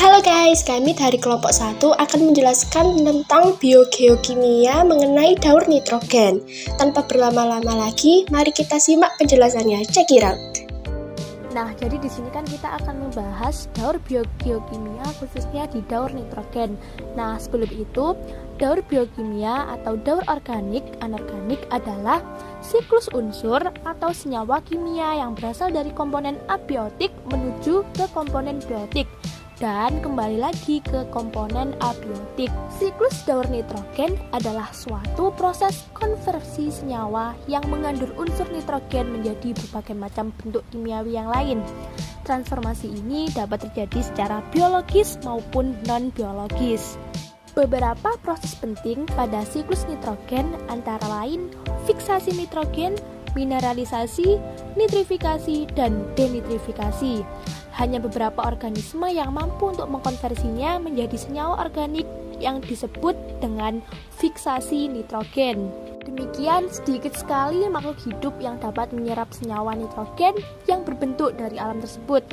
Halo guys, kami dari kelompok 1 akan menjelaskan tentang biogeokimia mengenai daur nitrogen. Tanpa berlama-lama lagi, mari kita simak penjelasannya. Check it out. Nah, jadi di sini kan kita akan membahas daur biogeokimia khususnya di daur nitrogen. Nah, sebelum itu, daur biokimia atau daur anorganik adalah siklus unsur atau senyawa kimia yang berasal dari komponen abiotik menuju ke komponen biotik dan kembali lagi ke komponen abiotik. Siklus daur nitrogen adalah suatu proses konversi senyawa yang mengandung unsur nitrogen menjadi berbagai macam bentuk kimiawi yang lain. Transformasi ini dapat terjadi secara biologis maupun non-biologis. Beberapa proses penting pada siklus nitrogen antara lain fiksasi nitrogen, mineralisasi, nitrifikasi, dan denitrifikasi. Hanya beberapa organisme yang mampu untuk mengkonversinya menjadi senyawa organik yang disebut dengan fiksasi nitrogen. Demikian sedikit sekali makhluk hidup yang dapat menyerap senyawa nitrogen yang berbentuk dari alam tersebut.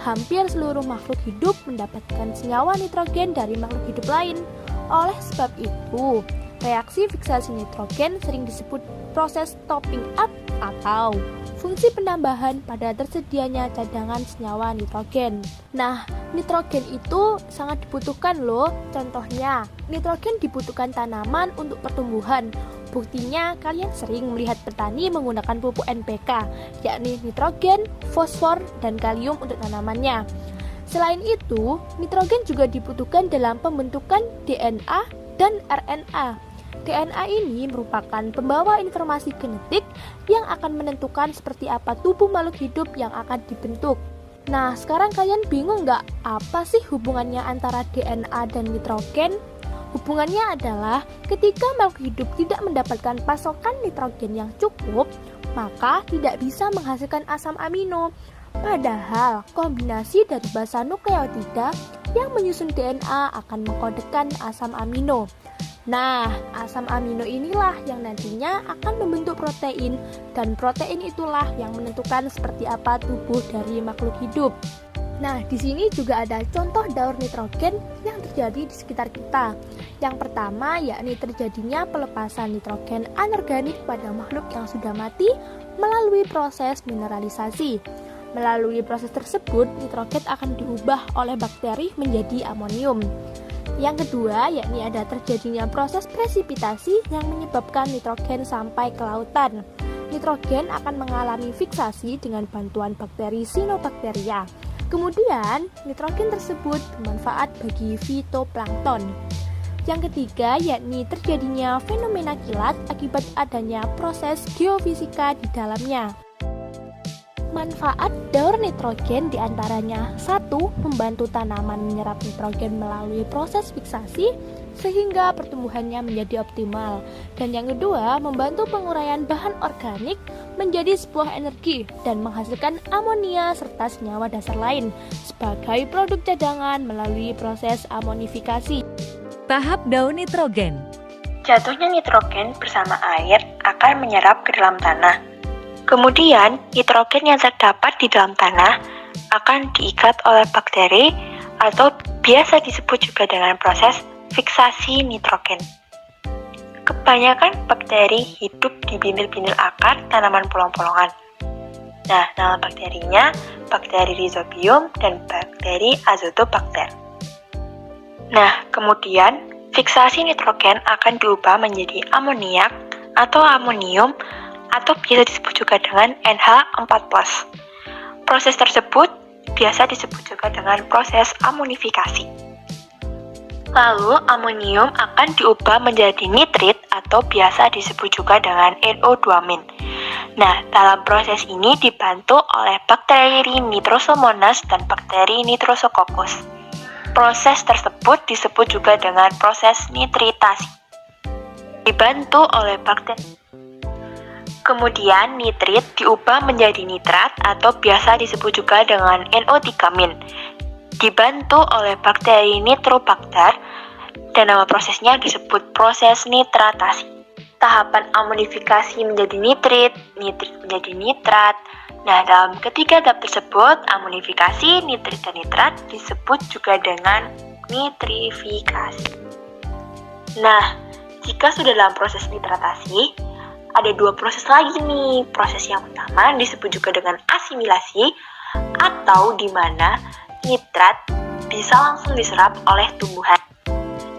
Hampir seluruh makhluk hidup mendapatkan senyawa nitrogen dari makhluk hidup lain. Oleh sebab itu, reaksi fiksasi nitrogen sering disebut proses topping up atau fungsi penambahan pada tersedianya cadangan senyawa nitrogen. Nah, nitrogen itu sangat dibutuhkan loh. Contohnya, nitrogen dibutuhkan tanaman untuk pertumbuhan. Buktinya, kalian sering melihat petani menggunakan pupuk NPK, yakni nitrogen, fosfor, dan kalium untuk tanamannya. Selain itu, nitrogen juga dibutuhkan dalam pembentukan DNA dan RNA. DNA ini merupakan pembawa informasi genetik yang akan menentukan seperti apa tubuh makhluk hidup yang akan dibentuk. Nah, sekarang kalian bingung nggak apa sih hubungannya antara DNA dan nitrogen? Hubungannya adalah ketika makhluk hidup tidak mendapatkan pasokan nitrogen yang cukup, maka tidak bisa menghasilkan asam amino. Padahal kombinasi dari basa nukleotida yang menyusun DNA akan mengkodekan asam amino. Nah, asam amino inilah yang nantinya akan membentuk protein, dan protein itulah yang menentukan seperti apa tubuh dari makhluk hidup. Nah, di sini juga ada contoh daur nitrogen yang terjadi di sekitar kita. Yang pertama yakni terjadinya pelepasan nitrogen anorganik pada makhluk yang sudah mati melalui proses mineralisasi. Melalui proses tersebut, nitrogen akan diubah oleh bakteri menjadi amonium. Yang kedua, yakni ada terjadinya proses presipitasi yang menyebabkan nitrogen sampai ke lautan. Nitrogen akan mengalami fiksasi dengan bantuan bakteri Cyanobacteria. Kemudian, nitrogen tersebut bermanfaat bagi fitoplankton. Yang ketiga, yakni terjadinya fenomena kilat akibat adanya proses geofisika di dalamnya. Manfaat daur nitrogen diantaranya 1. Membantu tanaman menyerap nitrogen melalui proses fiksasi sehingga pertumbuhannya menjadi optimal. Dan yang kedua, membantu penguraian bahan organik menjadi sebuah energi dan menghasilkan amonia serta senyawa dasar lain sebagai produk cadangan melalui proses amonifikasi. Tahap daur nitrogen. Jatuhnya nitrogen bersama air akan menyerap ke dalam tanah. Kemudian, nitrogen yang terdapat di dalam tanah akan diikat oleh bakteri atau biasa disebut juga dengan proses fiksasi nitrogen. Kebanyakan bakteri hidup di bintil-bintil akar tanaman polong-polongan. Nah, nama bakterinya bakteri Rhizobium dan bakteri Azotobacter. Nah, kemudian fiksasi nitrogen akan diubah menjadi amoniak atau amonium atau biasa disebut juga dengan NH4+. Proses tersebut biasa disebut juga dengan proses amonifikasi. Lalu, amonium akan diubah menjadi nitrit atau biasa disebut juga dengan NO2-. Nah, dalam proses ini dibantu oleh bakteri Nitrosomonas dan bakteri Nitrosococcus. Proses tersebut disebut juga dengan proses nitritasi. Dibantu oleh bakteri. Kemudian nitrit diubah menjadi nitrat atau biasa disebut juga dengan NO3-. Dibantu oleh bakteri Nitrobacter dan nama prosesnya disebut proses nitratasi. Tahapan amonifikasi menjadi nitrit, nitrit menjadi nitrat, Nah, dalam ketiga tahap tersebut, amonifikasi nitrit dan nitrat disebut juga dengan nitrifikasi. Nah, jika sudah dalam proses nitratasi, ada dua proses lagi nih. Proses yang pertama disebut juga dengan asimilasi, atau di mana nitrat bisa langsung diserap oleh tumbuhan.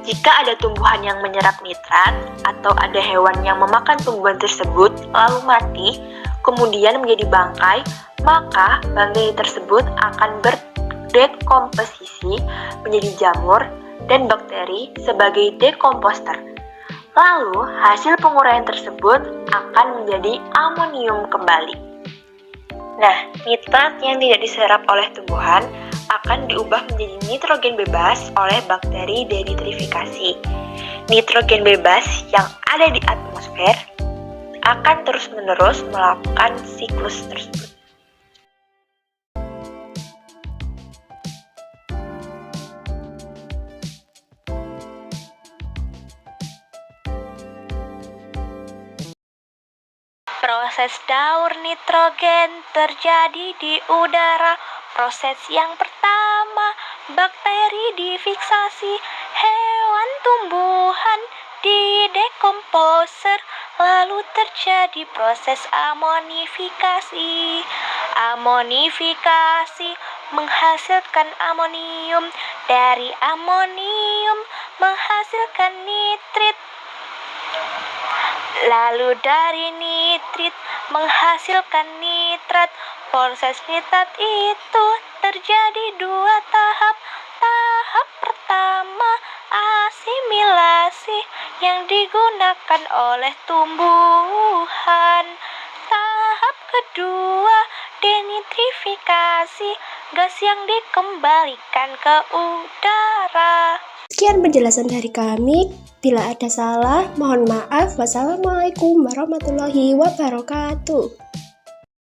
Jika ada tumbuhan yang menyerap nitrat, atau ada hewan yang memakan tumbuhan tersebut lalu mati, kemudian menjadi bangkai, maka bangkai tersebut akan berdekomposisi menjadi jamur dan bakteri sebagai dekomposter. Lalu, hasil penguraian tersebut akan menjadi amonium kembali. Nah, nitrat yang tidak diserap oleh tumbuhan akan diubah menjadi nitrogen bebas oleh bakteri denitrifikasi. Nitrogen bebas yang ada di atmosfer akan terus-menerus melakukan siklus tersebut. Proses daur nitrogen terjadi di udara. Proses yang pertama, bakteri difiksasi, hewan tumbuhan di dekomposer, lalu terjadi proses amonifikasi. Amonifikasi menghasilkan amonium, dari amonium menghasilkan nitrit. Lalu dari nitrit menghasilkan nitrat. Proses nitrat itu terjadi dua tahap. Tahap pertama, asimilasi yang digunakan oleh tumbuhan. Tahap kedua, denitrifikasi, gas yang dikembalikan ke udara. Sekian penjelasan dari kami. Bila ada salah, mohon maaf. Wassalamualaikum warahmatullahi wabarakatuh.